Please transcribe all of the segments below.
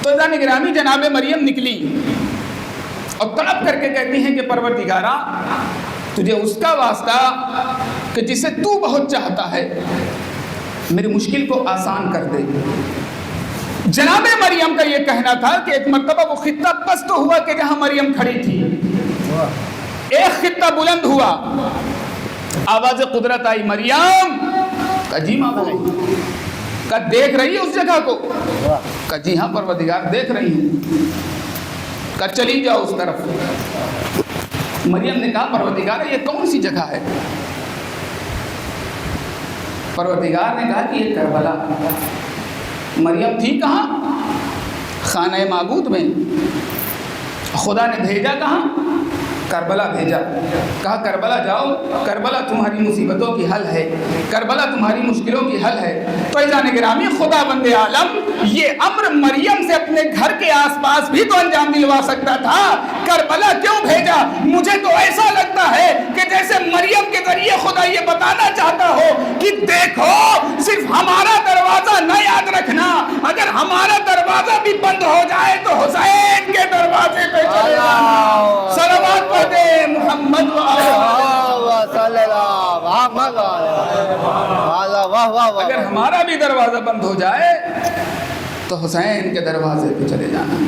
تو جان گرامی جناب مریم نکلی اور تڑپ کر کے کہتی ہیں کہ پروردگارا تجھے اس کا واسطہ کہ جسے تو بہت چاہتا ہے میری مشکل کو آسان کر دے۔ جناب مریم کا یہ کہنا تھا کہ ایک مرتبہ وہ خطہ پست ہوا کہ جہاں مریم کھڑی تھی، ایک خطہ بلند ہوا، آواز قدرت آئی، مریم کا جی ماں بھائی کا دیکھ رہی ہے اس جگہ کو؟ کا جی ہاں پروردگار دیکھ رہی ہوں۔ کا چلی جاؤ اس طرف۔ مریم نے کہا پروردگار یہ کون سی جگہ ہے؟ پروردگار نے کہا کہ یہ کربلا۔ مریم تھی کہاں؟ خانہ معبود میں۔ خدا نے بھیجا کہاں؟ کربلا بھیجا۔ کہا کربلا جاؤ، کربلا تمہاری مصیبتوں کی حل ہے، کربلا تمہاری مشکلوں کی حل ہے۔ تو عزیزان گرامی خدا بند عالم یہ امر مریم سے اپنے گھر کے آس پاس بھی تو انجام دلوا سکتا تھا، کربلا کیوں بھیجا؟ مجھے تو ایسا لگتا ہے کہ جیسے مریم کے ذریعے خدا یہ بتانا چاہتا ہو کہ دیکھو صرف ہمارا دروازہ نہ یاد رکھنا، اگر ہمارا دروازہ بھی بند ہو جائے تو حسین کے دروازے پہ چلے جانا۔ صلوات پڑھتے محمد اگر ہمارا بھی دروازہ بند ہو جائے تو حسین کے دروازے پہ چلے جانا۔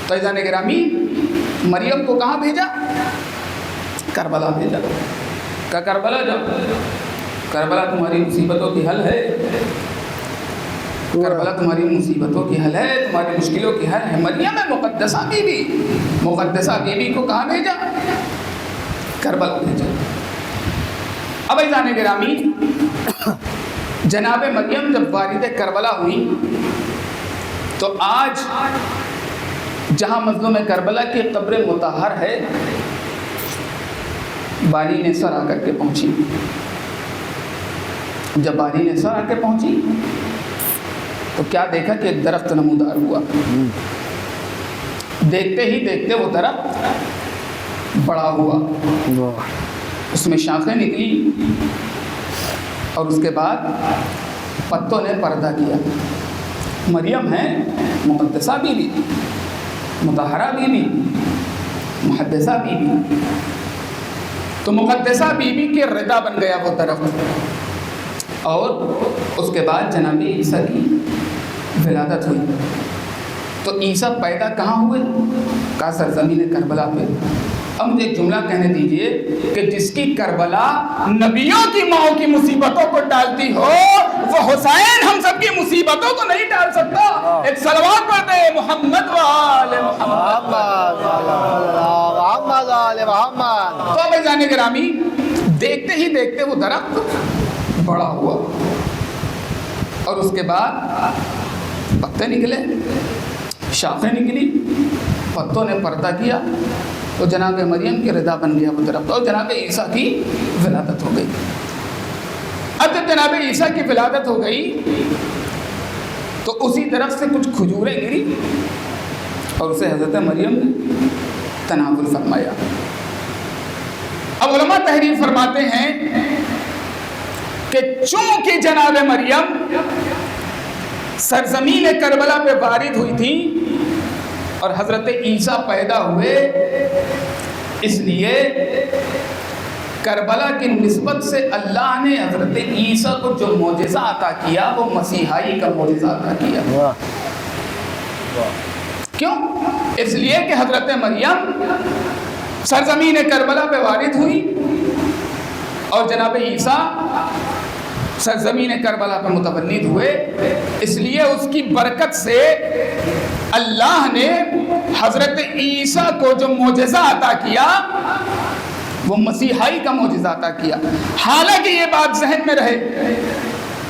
تو عزیزان گرامی مریم کو کہاں بھیجا؟ کربلا بھیجا۔ کہ کربلا جاؤ، کربلا تمہاری مصیبتوں کی حل ہے، کربلا تمہاری مصیبتوں کی حل ہے، تمہاری مشکلوں کی حل ہے۔ مریم مقدسہ بی بی، مقدسہ بی بی کو کہاں بھیجا؟ کربلا بھیجا۔ اب عزیزان گرامی جناب مریم جب وارد کربلا ہوئی تو آج جہاں مظلوم کربلا کی قبر مطہر ہے بانی نے سر آ کر کے پہنچی۔ جب بانی نے سر آ کے پہنچی تو کیا دیکھا کہ ایک درخت نمودار ہوا۔ دیکھتے ہی دیکھتے وہ درخت بڑا ہوا، اس میں شاخیں نکلی اور اس کے بعد پتوں نے پردہ کیا۔ مریم ہے مقدسہ بی بی، مطہرہ بی بی، محدثہ بی بی، تو مقدسہ بی بی کے رضا بن گیا وہ درخت۔ اور اس کے بعد جناب عیسیٰ کی ولادت ہوئی۔ تو عیسیٰ پیدا کہاں ہوئے؟ کہا سرزمین کربلا پہ۔ اب مجھے ایک جملہ کہنے دیجئے کہ جس کی کربلا نبیوں کی ماؤں کی مصیبتوں کو ٹالتی ہو وہ حسین ہم سب کی مصیبتوں کو نہیں ٹال سکتا۔ ایک صلوات پڑھتے محمد و آل محمد۔ تو اب عزیزان گرامی دیکھتے ہی دیکھتے وہ درخت بڑا ہوا اور اس کے بعد پتے نکلے، شاخیں نکلی، پتوں نے پردہ کیا تو جناب مریم کی رضا بن گیا وہ درخت اور جناب عیسیٰ کی ولادت ہو گئی۔ اب جب جناب عیسیٰ کی ولادت ہو گئی تو اسی درخت سے کچھ کھجوریں گری اور اسے حضرت مریم نے تناول فرمایا۔ اب علماء تحریر فرماتے ہیں کہ چونکہ جناب مریم سرزمین کربلا پہ وارد ہوئی تھی اور حضرت عیسیٰ پیدا ہوئے، اس لیے کربلا کی نسبت سے اللہ نے حضرت عیسیٰ کو جو معجزہ عطا کیا وہ مسیحائی کا معجزہ عطا کیا۔ کیوں؟ اس لیے کہ حضرت مریم سرزمین کربلا پہ وارد ہوئی اور جناب عیسیٰ سرزمین کربلا پہ متولد ہوئے، اس لیے اس کی برکت سے اللہ نے حضرت عیسیٰ کو جو معجزہ عطا کیا وہ مسیحائی کا معجزہ عطا کیا۔ حالانکہ یہ بات ذہن میں رہے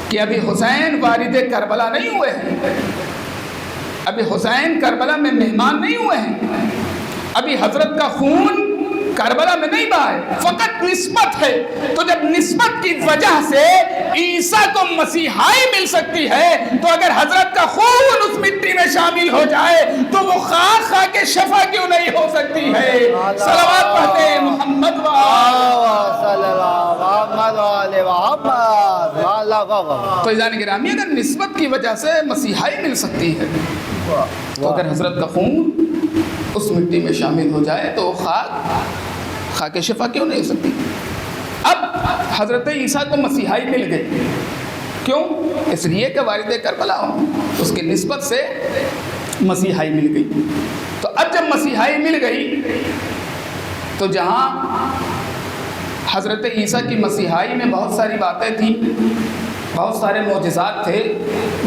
کہ ابھی حسین وارد کربلا نہیں ہوئے ہیں، ابھی حسین کربلا میں مہمان نہیں ہوئے ہیں، ابھی حضرت کا خون کربلا میں نہیں بہا ہے، فقط نسبت ہے۔ تو جب نسبت کی وجہ سے عیسیٰ کو مسیحائی مل سکتی ہے تو اگر حضرت کا خون اس مٹی میں شامل ہو جائے تو وہ خاک خاک کے شفا کیوں نہیں ہو سکتی ہے؟ صلوات پڑھتے محمد اللہ واہ واہ. تو عزیزان گرامی اگر نسبت کی وجہ سے مسیحائی مل سکتی ہے تو اگر حضرت کا خون اس مٹی میں شامل ہو جائے تو خاک شفا کیوں نہیں ہو سکتی؟ اب حضرت عیسیٰ کو مسیحائی مل گئی، کیوں؟ اس لیے کہ والد کربلا اس کی نسبت سے مسیحائی مل گئی. تو اب جب مسیحائی مل گئی تو جہاں حضرت عیسیٰ کی مسیحائی میں بہت ساری باتیں تھیں، بہت سارے معجزات تھے،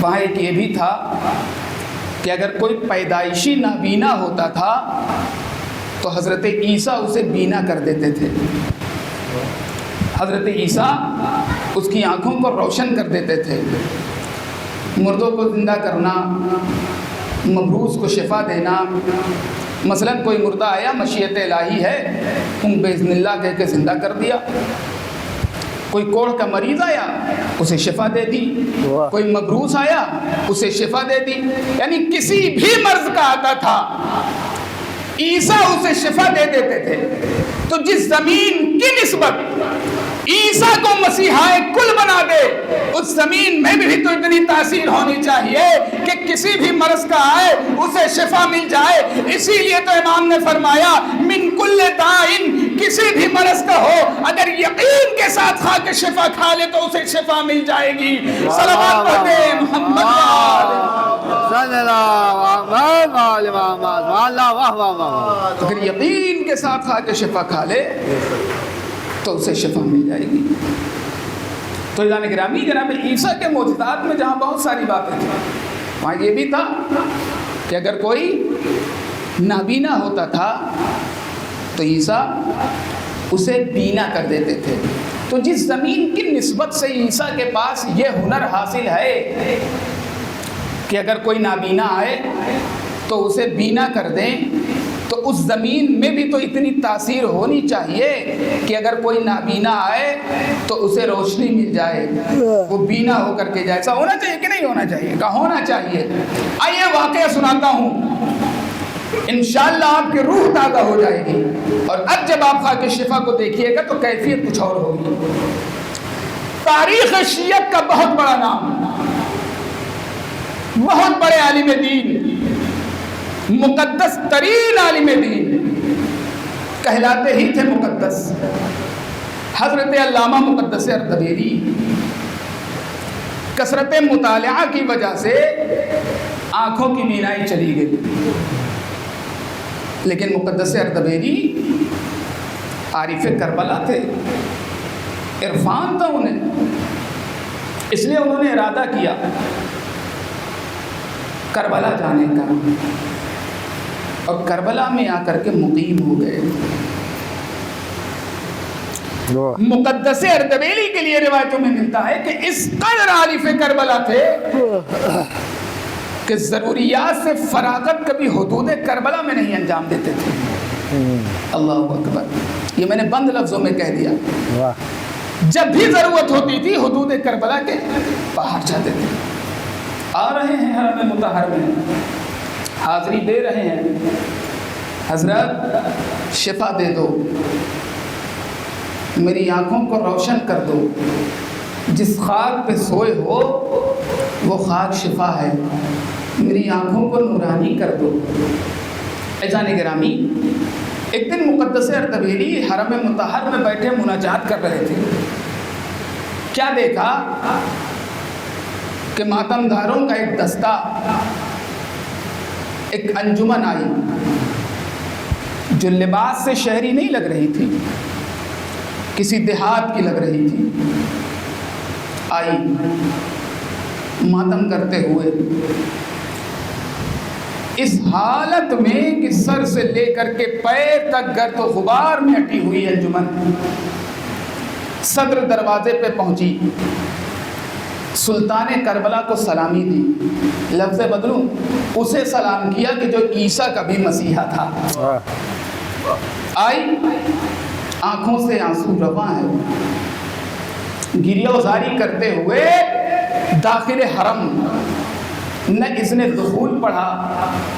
وہاں ایک یہ بھی تھا کہ اگر کوئی پیدائشی نابینا ہوتا تھا تو حضرت عیسیٰ اسے بینا کر دیتے تھے. حضرت عیسیٰ اس کی آنکھوں کو روشن کر دیتے تھے. مردوں کو زندہ کرنا، مبروس کو شفا دینا. مثلا کوئی مردہ آیا، مشیت الہی ہے، تم باذن اللہ کہہ کے زندہ کر دیا. کوئی کوڑھ کا مریض آیا، اسے شفا دے دی. کوئی مبروس آیا، اسے شفا دے دی. یعنی کسی بھی مرض کا آتا تھا عیسیٰ اسے شفا دے دیتے تھے. تو جس زمین کی نسبت عیسیٰ کو مسیحائے کل بنا دے، اس زمین میں بھی تو اتنی تاثیر ہونی چاہیے کہ کسی بھی مرض کا آئے اسے شفا مل جائے. اسی لیے تو امام نے فرمایا من کل دائن، کسی بھی مرض کا ہو اگر یقین کے ساتھ کھا کے شفا کھا لے تو اسے شفا مل جائے گی. صلوات پڑھتے محمد صلی اللہ علیہ وسلم. اگر یقین کے ساتھ کھا کے شفا کھا لے تو اسے شفا مل جائے گی. تو عزیزان گرامی جناب عیسیٰ کے معجزات میں جہاں بہت ساری باتیں تھیں، وہاں یہ بھی تھا کہ اگر کوئی نابینا ہوتا تھا تو عیسیٰ اسے بینا کر دیتے تھے. تو جس زمین کی نسبت سے عیسیٰ کے پاس یہ ہنر حاصل ہے کہ اگر کوئی نابینا آئے تو اسے بینا کر دیں، تو اس زمین میں بھی تو اتنی تاثیر ہونی چاہیے کہ اگر کوئی نابینا آئے تو اسے روشنی مل جائے، وہ بینا ہو کر کے جائے. ایسا ہونا چاہیے کہ نہیں ہونا چاہیے؟ کہ ہونا چاہیے. آئیے واقعہ سناتا ہوں، انشاءاللہ آپ کی روح تازہ ہو جائے گی. اور اب جب آپ خاک شفا کو دیکھیے گا تو کیفیت کچھ اور ہوگی. تاریخ شیعت کا بہت بڑا نام، بہت بڑے عالم دین، مقدس ترین عالم دین، کہلاتے ہی تھے مقدس، حضرت علامہ مقدس اردبیلی. کثرت مطالعہ کی وجہ سے آنکھوں کی بینائی چلی گئی، لیکن مقدس اردبیلی عارف کربلا تھے، عرفان تھا انہیں. اس لیے انہوں نے ارادہ کیا کربلا جانے کا، اور کربلا میں آ کر کے مقیم ہو گئے. مقدس اردبیلی کے لیے روایتوں میں ملتا ہے کہ اس قدر عارف کربلا تھے کہ ضروریات سے فراغت کبھی حدود کربلا میں نہیں انجام دیتے تھے. اللہ اکبر، یہ میں نے بند لفظوں میں کہہ دیا. جب بھی ضرورت ہوتی تھی حدود کربلا کے باہر جاتے تھے. آ رہے ہیں حرم مطہر میں، حاضری دے رہے ہیں، حضرت شفا دے دو، میری آنکھوں کو روشن کر دو، جس خاک پہ سوئے ہو وہ خاک شفا ہے، میری آنکھوں کو نورانی کر دو. عزیزان گرامی، ایک دن مقدس اردبیلی حرم مطہر میں بیٹھے مناجات کر رہے تھے. کیا دیکھا کہ ماتم داروں کا ایک دستہ، ایک انجمن آئی جو لباس سے شہری نہیں لگ رہی تھی، کسی دیہات کی لگ رہی تھی. آئی ماتم کرتے ہوئے، اس حالت میں کہ سر سے لے کر کے پیر تک گرد و غبار میں اٹی ہوئی انجمن صدر دروازے پہ پہنچی. سلطان کربلا کو سلامی دی، لفظ بدلوں، اسے سلام کیا کہ جو عیسیٰ کا بھی مسیحا تھا. آئی، آنکھوں سے آنسو رواں ہے، گریہ وزاری کرتے ہوئے داخل حرم، نہ اس نے دخول پڑھا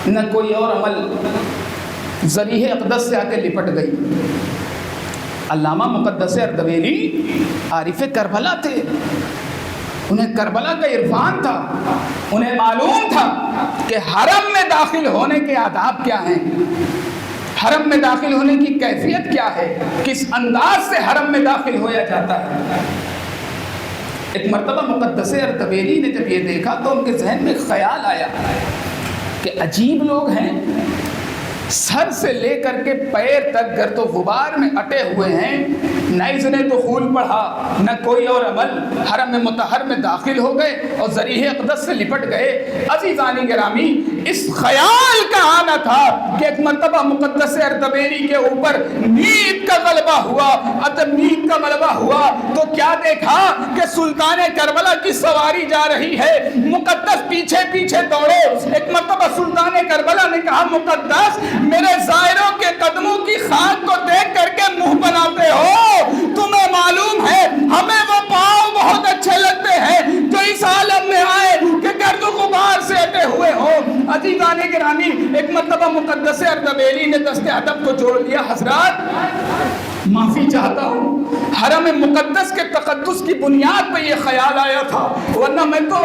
نہ کوئی اور عمل، ذریح اقدس سے آ کے لپٹ گئی. علامہ مقدس اردبیلی عارف کربلا تھے، انہیں کربلا کا عرفان تھا، انہیں معلوم تھا کہ حرم میں داخل ہونے کے آداب کیا ہیں، حرم میں داخل ہونے کی کیفیت کیا ہے، کس انداز سے حرم میں داخل ہویا جاتا ہے۔ ایک مرتبہ مقدس اردبیلی نے جب یہ دیکھا تو ان کے ذہن میں خیال آیا کہ عجیب لوگ ہیں، سر سے لے کر کے پیر تک گرد و غبار میں اٹے ہوئے ہیں، نہ اذن دخول پڑھا نہ کوئی اور عمل، حرم مطہر میں داخل ہو گئے اور ذریح اقدس سے لپٹ گئے۔ عزیزان گرامی، اس خیال کا آنا تھا کہ ایک مرتبہ مقدس اردبیلی کے اوپر نیند کا غلبہ ہوا، جب نیند کا غلبہ ہوا تو کیا دیکھا کہ سلطان کربلا کی سواری جا رہی ہے، مقدس پیچھے پیچھے دوڑے۔ ایک مرتبہ سلطان کربلا نے کہا مقدس میرے زائروں کے قدموں کی خاک کو دیکھ کر کے منہ بناتے ہو، تمہیں معلوم ہے ہمیں وہ پاؤں بہت اچھے لگتے ہیں جو اس عالم میں آئے کہ گرد و غبار سے اٹے ہوئے ہو۔ عزیزان گرامی، ایک مرتبہ مقدس اردبیلی نے دست ادب کو جوڑ دیا، حضرات معافی چاہتا ہوں، حرم مقدس کے تقدس کی بنیاد پہ یہ خیال آیا تھا، ورنہ میں تو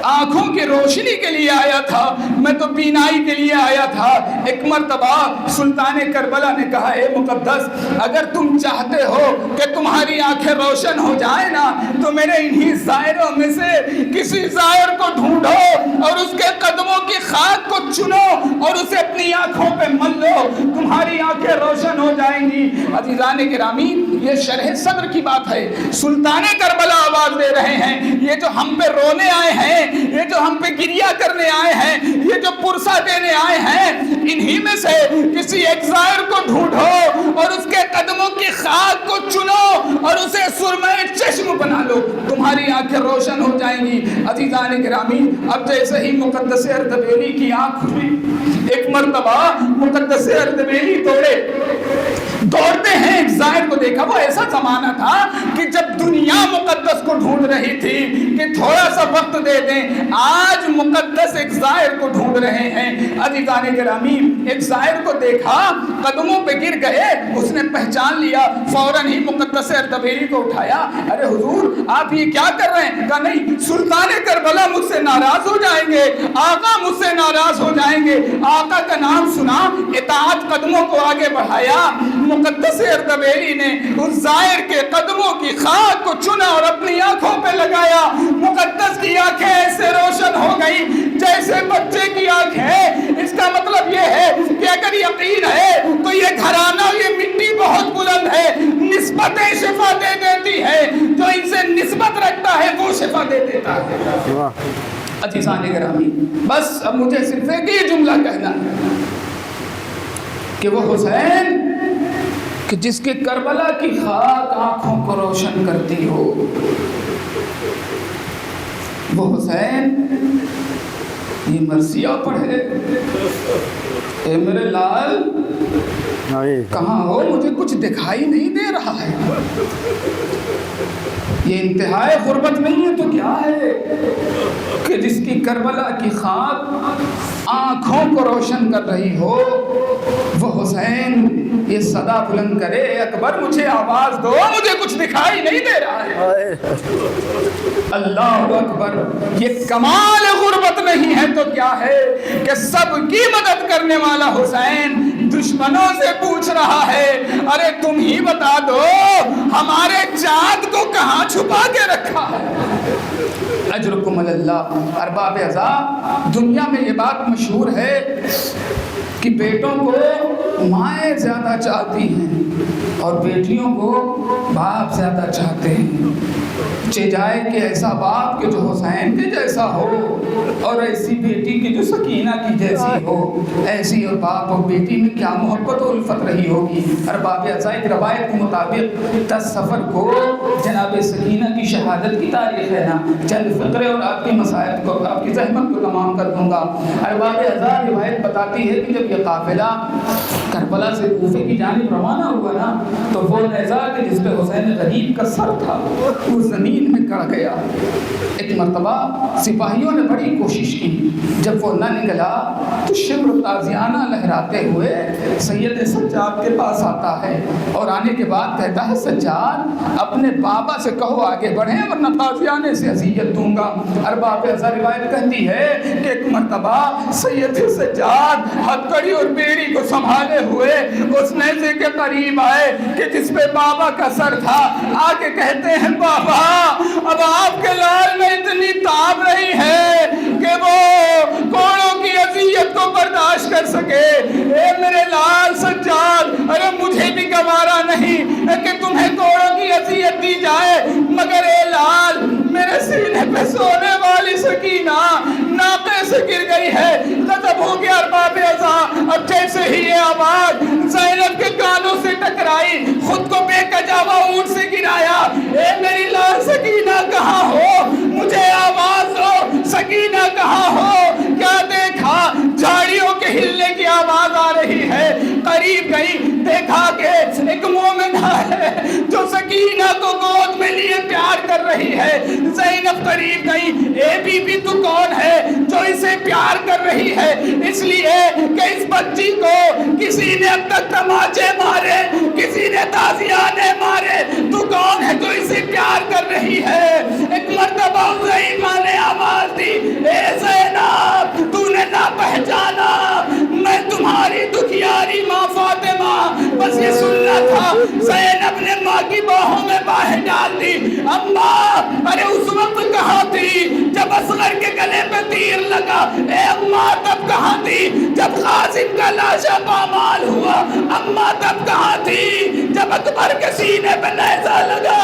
آنکھوں کی روشنی کے لیے آیا تھا، میں تو بینائی کے لیے آیا تھا۔ ایک مرتبہ سلطان کربلا نے کہا اے مقدس، اگر تم چاہتے ہو کہ تمہاری آنکھیں روشن ہو جائیں نا تو میرے انہی زائروں میں سے کسی زائر کو ڈھونڈو اور اس کے قدموں کی خاک کو چنو اور اسے اپنی آنکھوں پہ مل لو، تمہاری آنکھیں روشن ہو جائیں گی۔ عزیزان گرامی، یہ شرح صدر کی بات ہے، سلطان کربلا آواز دے رہے ہیں، یہ جو ہم پہ رونے آئے ہیں، یہ جو ہم پہ گریہ کرنے آئے ہیں، یہ جو پرسہ دینے آئے ہیں، انہی میں سے کسی ایک زائر کو ڈھونڈو اور اس کے قدموں کی خاک کو چنو اور اسے سرمہ چشم بنا لو، تمہاری آنکھیں روشن ہو جائیں گی۔ عزیزان گرامی، اب جیسے ہی مقدس اردبیلی کی آنکھ کھلی، ایک مرتبہ مقدس اردبیلی دوڑتے ہیں، ایک زائر کو دیکھا۔ وہ ایسا زمانہ تھا کہ جب دنیا مقدس کو ڈھونڈ رہی تھی کہ تھوڑا سا وقت دے دیں، آج مقدس ایک زائر کو ڈھونڈ رہے ہیں۔ عزیزان گرامی، ایک زائر کو دیکھا، قدموں پہ گر گئے، اس نے پہچان لیا، فوراً ہی مقدس اردبیلی کو اٹھایا، ارے حضور آپ یہ کیا کر رہے ہیں؟ کہا نہیں، سلطان کربلا مجھ سے ناراض ہو جائیں گے، آقا مجھ سے ناراض ہو جائیں گے۔ آقا کا نام سنا، اطاعت قدموں کو آگے بڑھایا۔ مقدس اردبیلی نے اس زائر کے قدموں کی خاک کو چنا اور اپنی آنکھوں پہ لگایا۔ مقدس کی آنکھیں ایسے روشن ہو گئی جیسے بچے کی آنکھ ہے۔ اس کا مطلب یہ ہے کہ اگر یقین ہے تو یہ گھرانہ، یہ مٹی بہت بلند ہے، نسبتیں شفا دے دیتی ہے، جو ان سے نسبت رکھتا ہے وہ شفا دے دیتا ہے۔ عزیزان گرامی، بس اب مجھے صرف ایک ہی جملہ کہنا ہے کہ وہ حسین کہ جس کے کربلا کی خاک آنکھوں کو روشن کرتی ہو، وہ حسین یہ مرثیہ پڑھے، اے میرے لال کہاں ہو، مجھے کچھ دکھائی نہیں دے رہا ہے۔ یہ انتہائی غربت نہیں ہے تو کیا ہے کہ جس کی کربلا کی خاک آنکھوں کو روشن کر رہی ہو، وہ حسین یہ صدا بلند کرے، اکبر مجھے آواز دو، مجھے کچھ دکھائی نہیں دے رہا ہے۔ اللہ اکبر، یہ کمال غربت نہیں ہے تو کیا ہے کہ سب کی مدد کرنے والا حسین دشمنوں سے پوچھ رہا ہے، ارے تم ہی بتا دو ہمارے چاند کو کہاں چھپا کے رکھا ہے۔ اجرکم اللہ۔ ارباب عزا، دنیا میں یہ بات مشہور ہے کہ بیٹوں کو مائیں زیادہ چاہتی ہیں اور بیٹیوں کو باپ زیادہ چاہتے ہیں۔ جائے کہ ایسا باپ کہ جو حسین کے جیسا ہو اور ایسی بیٹی کی جو سکینہ کی جیسی ہو، ایسی اور باپ اور بیٹی میں کیا محبت اور الفت رہی ہوگی۔ ارباب عزا، ایک روایت کے مطابق 10 سفر کو جناب سکینہ کی شہادت کی تاریخ ہے نا، چند فقرے اور آپ کی مسائل کو، آپ کی زحمت کو تمام کر دوں گا۔ ارباب عزا، روایت بتاتی ہے کہ جب یہ قافلہ کربلا سے کوفے کی جانب روانہ ہوا نا، تو وہ نیزہ کہ جس پہ حسین غریب کا سر تھا، اس زمین زمین میں گڑ گیا۔ ایک مرتبہ سپاہیوں نے بڑی کوشش کی، جب وہ نہ نکلا تو شمر تازیانہ لہراتے ہوئے سید سجاد کے پاس آتا ہے اور آنے کے بعد کہتا ہے سجاد اپنے بابا سے کہو آگے بڑھیں ورنہ تازیانے سے اذیت دوں گا۔ ارباب ازا روایت کہتی ہے کہ ایک مرتبہ سید سجاد ہتھکڑی اور بیڑی کو سنبھالے ہوئے اس نیزے کے قریب آئے کہ جس پہ بابا کا سر تھا، آگے کہتے ہیں بابا اب آپ کے لال میں اتنی تاب نہیں ہے کہ وہ کوڑوں کی اذیت کو برداشت کر سکے۔ اے میرے لال سجاد، ارے مجھے بھی گوارا نہیں کہ تمہیں کوڑوں کی اذیت دی جائے، مگر اے لال میرے سینے پہ سونے والی سکینہ ناقے سے گر گئی ہے۔ غضب ہو گیا ارباب ازا، اب جیسے ہی یہ آواز زینب کے کانوں سے ٹکرائی خود کو بے کجاوا اونٹ سے گرایا۔ اے میری لال سکینہ کہاں ہو، مجھے آواز دو، سکینہ کہاں ہو؟ کیا دیکھا؟ جھاڑیوں کے ہلنے کی آواز آ رہی ہے۔ قریب گئی، دیکھا کہ ایک مومن ہے جو سکینہ کو گود میں لیے پیار کر رہی ہے۔ زینب قریب گئی، اے بی بی تو کون ہے جو اسے پیار کر رہی ہے؟ اس لیے کہ اس بچی کو کسی نے اب تک تماچے مارے، کسی نے تازیانے مارے، تو کون ہے جو اسے پیار کر رہی ہے؟ ایک مرتبہ زینب نے آواز دی، اے زینب تو نے نہ پہچانا، میں تمہاری دکھیاری ماں فاطمہ، بس یہ سننا تھا۔ زینب نے ماں کی باہوں میں باہیں ڈال دی۔ اماں ارے اس وقت کہاں تھی جب اصغر کے گلے پہ تیر لگا؟ اے اماں تب کہاں تھی جب قاسم کا لاشا پامال ہوا؟ اماں تب کہاں تھی جب اکبر کے سینے پہ نیزہ لگا؟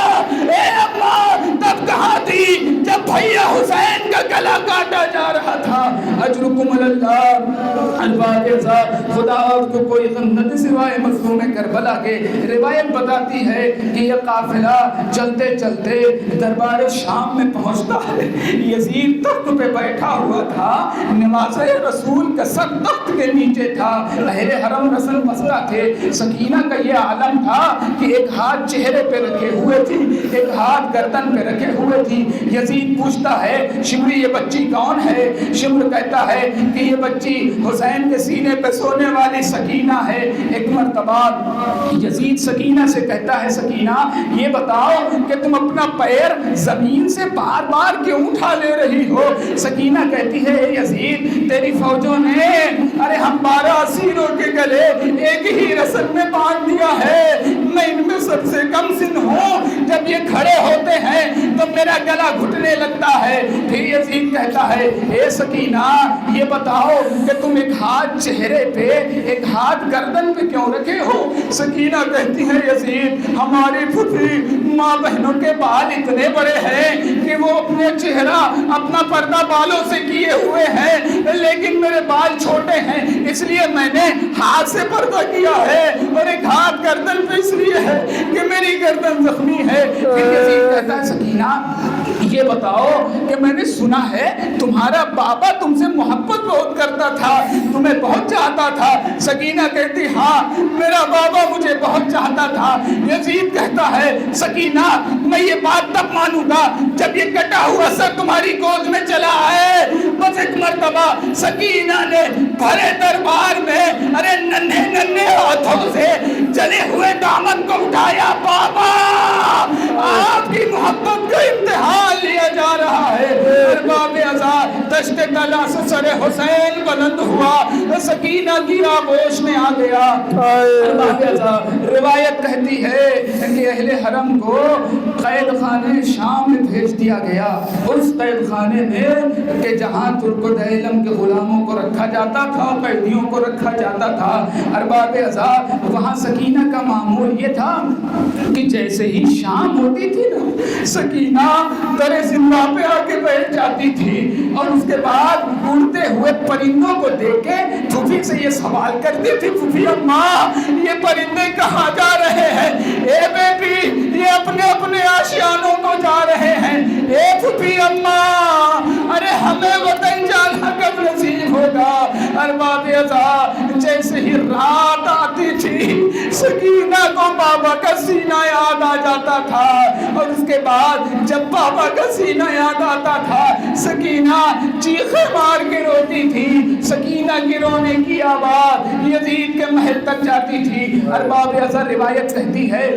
اے اماں تب کہاں تھی جب بھیا حسین کا گلا کاٹا جا رہا تھا؟ اجرکم اللہ الباغذہ، خدا آپ کو کوئی غم نہ دے سوائے مظلوم کربلا کے۔ روایت بتاتی ہے کہ یہ قافلہ چلتے چلتے دربار شام میں پہنچتا ہے۔ یزید تخت پہ بیٹھا ہوا تھا، نماز رسول کا سر تخت کے نیچے تھا، اہل حرم رسل مسئلہ تھے۔ سکینہ کا یہ عالم تھا کہ ایک ہاتھ چہرے پہ رکھے ہوئے تھی، ایک ہاتھ گردن پہ رکھے ہوئے تھی۔ یزید پوچھتا ہے شمری یہ بچی کون ہے؟ شمر کہتا ہے کہ یہ بچی حسین کے سینے پہ سونے والی سکینہ ہے۔ ایک مرتبہ یزید سکینہ سے کہتا ہے سکینہ یہ بتاؤ کہ تم اپنا پیر زمین سے بار بار کیوں اٹھا لے رہی ہو؟ سکینہ کہتی ہے اے یزید تیری فوجوں نے ارے ہم 12 اسیروں کے گلے ایک ہی رسم میں باندھ دیا ہے، میں ان میں سب سے کم سن ہوں، جب یہ کھڑے ہوتے ہیں تو میرا گلا گھٹنے لگتا ہے۔ پھر یزید کہتا ہے اے سکینہ یہ بتاؤ کہ تم ایک ہاتھ چہرے پہ ایک ہاتھ گردن پہ کیوں رکھے ہو؟ سکینہ کہتی ہے یزید ہماری پھوپھی ماں بہنوں کے بال اتنے بڑے ہیں کہ وہ اپنے چہرہ اپنا پردہ بالوں سے کیے ہوئے ہیں، لیکن میرے بال چھوٹے ہیں اس لیے میں نے ہاتھ سے پردہ کیا ہے، اور ایک ہاتھ گردن پہ اس لیے ہے کہ میری گردن زخمی ہے۔ پھر یزید کہتا ہے سکینہ یہ بتاؤ کہ میں نے سنا ہے تمہارا بابا تم سے محبت بہت کرتا تھا، تمہیں بہت چاہتا تھا۔ سکینہ کہتی ہاں میرا بابا مجھے بہت چاہتا تھا۔ یزید کہتا ہے سکینہ میں یہ بات تب مانوں گا جب یہ کٹا ہوا سر تمہاری گود میں چلا آئے۔ بس ایک مرتبہ سکینہ نے بھرے دربار میں ارے ننھے ننھے ہاتھوں سے جلے ہوئے دامن کو اٹھایا، بابا آپ کی محبت کا امتحان لیا جا رہا ہے۔ ارباب ازا دشت طلع سے سر حسین بلند ہوا، سکینہ کی آغوش میں آ گیا۔ ارباب ازا روایت کہتی ہے کہ اہل حرم کو قید خانے شام میں بھیج دیا گیا، اس قید خانے میں کہ جہاں ترک و دیلم کے غلاموں کو رکھا جاتا تھا، قیدیوں کو رکھا جاتا تھا۔ ارباب ازا وہاں سکینہ کا معمول یہ تھا کہ جیسے ہی شام ہوتی تھی نا سکینہ در زندہ پہ آ کے بیٹھ جاتی تھی، اور اس کے بعد اڑتے ہوئے پرندوں کو دیکھ کے پھوپھی سے یہ سوال کرتی تھی پھوپھی اماں یہ پرندے کہاں جا رہے ہیں؟ اے بیٹی یہ اپنے اپنے آشیانوں کو جا رہے ہیں۔ اے پھوپھی اماں ارے ہمیں وطن جانا کب نصیب ہوگا؟ ارباب ازا جیسے ہی رات آتی تھی سکینہ کو بابا کا سینہ یاد آ جاتا تھا، اور اس کے بعد جب بابا کا سینہ یاد آتا تھا سکینہ چیخیں مار کے روتی تھی، سکینہ کی رونے کی آواز یزید کے محل تک جاتی تھی۔ ارباب اثر روایت کہتی ہے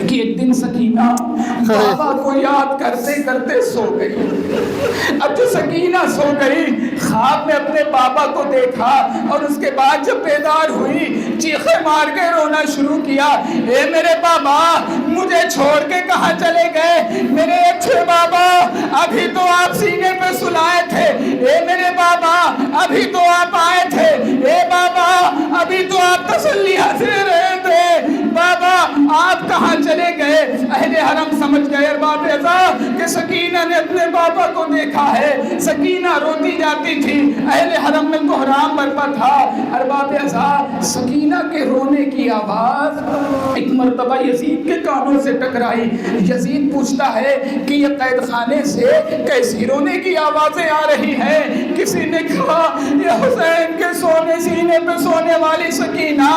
کہ ایک دن سکینہ بابا کو یاد کرتے کرتے سو گئی۔ اب جو سکینہ سو گئی، خواب میں اپنے بابا کو دیکھا، اور اس کے بعد جب بیدار ہوئی چیخیں مار کے رونا شروع کیا، اے میرے بابا مجھے چھوڑ کے کہاں چلے گئے؟ میرے اچھے بابا ابھی تو آپ سینے پہ سلائے تھے، اے میرے بابا ابھی تو آپ آئے تھے، اے بابا ابھی تو آپ تسلی حاصل رہے تھے، بابا آپ کہاں چلے گئے؟ اہل حرم سمجھ گئے ارباب رضا کہ سکینہ نے اپنے بابا کو دیکھا ہے۔ سکینہ روتی جاتی تھی، اہل حرم میں کوہرام برپا تھا۔ ارباب رضا سکینہ کے رونے کی آواز ایک مرتبہ یزید کے کانوں سے ٹکرائی۔ یزید پوچھتا ہے کہ یہ قید خانے سے کیسی رونے کی آوازیں آ رہی ہیں؟ کسی نے کہا یہ حسین کے سینے پہ سونے والی سکینہ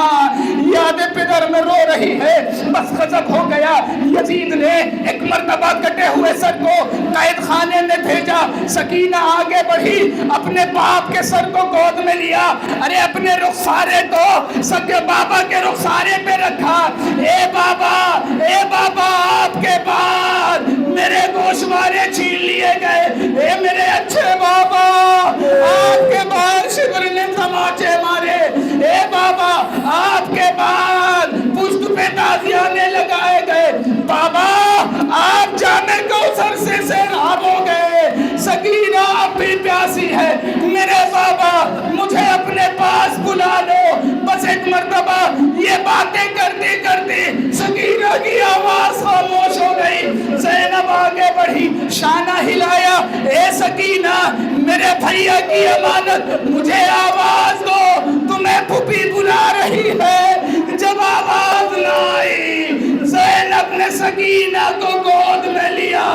یاد پدر میں رو رہی ہے۔ بس غضب ہو گیا، یزید نے ایک مرتبہ کٹے ہوئے سر کو قید خانے میں بھیجا۔ سکینہ آگے بڑھی، اپنے باپ کے سر کو گود میں لیا، ارے اپنے رخسارے کو سکے بابا کے رخسارے پہ رکھا۔ اے بابا آپ کے بعد میرے گوشوارے چھین لیے گئے، اے میرے اچھے بابا آپ کے بعد شبر نے تماچے مارے، اے بابا آپ کے بعد پشت پہ تازیانے لگائے گئے، بابا آپ جامع کوثر سے سیراب ہو گئے، سکینہ اب بھی پیاسی ہے، میرے بابا مجھے اپنے پاس بلا لو۔ بس ایک مرتبہ یہ باتیں کرتے کرتے سکینہ کی آواز خاموش ہو گئی۔ زینب آگے بڑھی، شانہ ہلایا، اے سکینہ میرے بھیا کی امانت، مجھے آواز دو، تمہیں پھوپھی بلا رہی ہے۔ جب آواز نہ آئی زینب نے سکینہ کو گود میں لیا،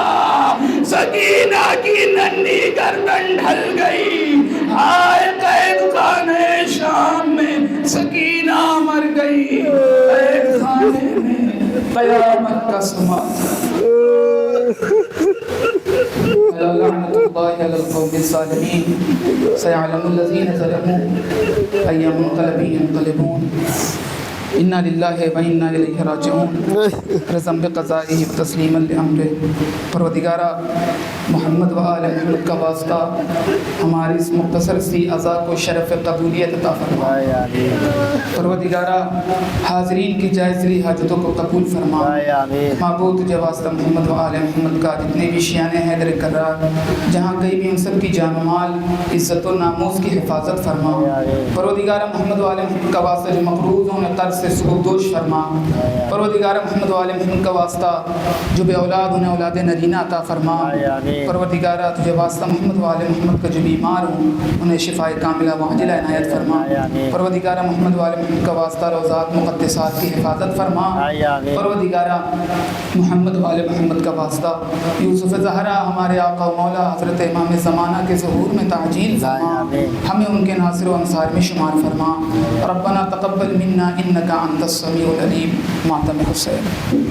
سکینہ کی ننھی گردن ڈھل گئی، ہائے قید خانے شام میں سکینہ مر گئی، قید خانے میں قیامت کا سما۔ لعنت اللہ علی القوم الظالمین، سیعلم الذین ظلموا ای منقلب ینقلبون، انا للہ و انا الیہ راجعون، رضا بقضائہ تسلیما لامرہ۔ پروردگارہ محمد و آل محمد کا واسطہ ہماری اس مختصر سی عزا کو شرف قبولیت عطا فرما۔ پروردگارہ حاضرین کی جائز ذی حاجتوں کو قبول فرما۔ معبود تجھے واسطہ محمد و آل محمد کا جتنے بھی شیعان حیدر کرار جہاں کہیں بھی ان سب کی جان و مال عزت و ناموس کی حفاظت فرما۔ پروردگارہ محمد و آل محمد کا واسطہ جو مقروضوں نے قرض سے سبکدوش فرما۔ پروردگارہ محمد و آل محمد کا واسطہ جو بے اولاد انہیں اولاد نرینہ عطا فرما۔ پروردگارہ تجھے واسطہ محمد و آل محمد کا جو بیمار ہوں انہیں شفاء کاملہ و عاجلہ عنایت فرما۔ پروردگارہ محمد و آل محمد کا واسطہ روضات مقدسات کی حفاظت فرما۔ پروردگارہ محمد و آل محمد کا واسطہ یوسف زہرا ہمارے آقا و مولا حضرت امام زمانہ کے ظہور میں تعجیل فرما، ہمیں ان کے ناصر و انصار میں شمار فرما۔ ربنا تقبل منا انک انت السمیع العلیم۔ ماتم حسین۔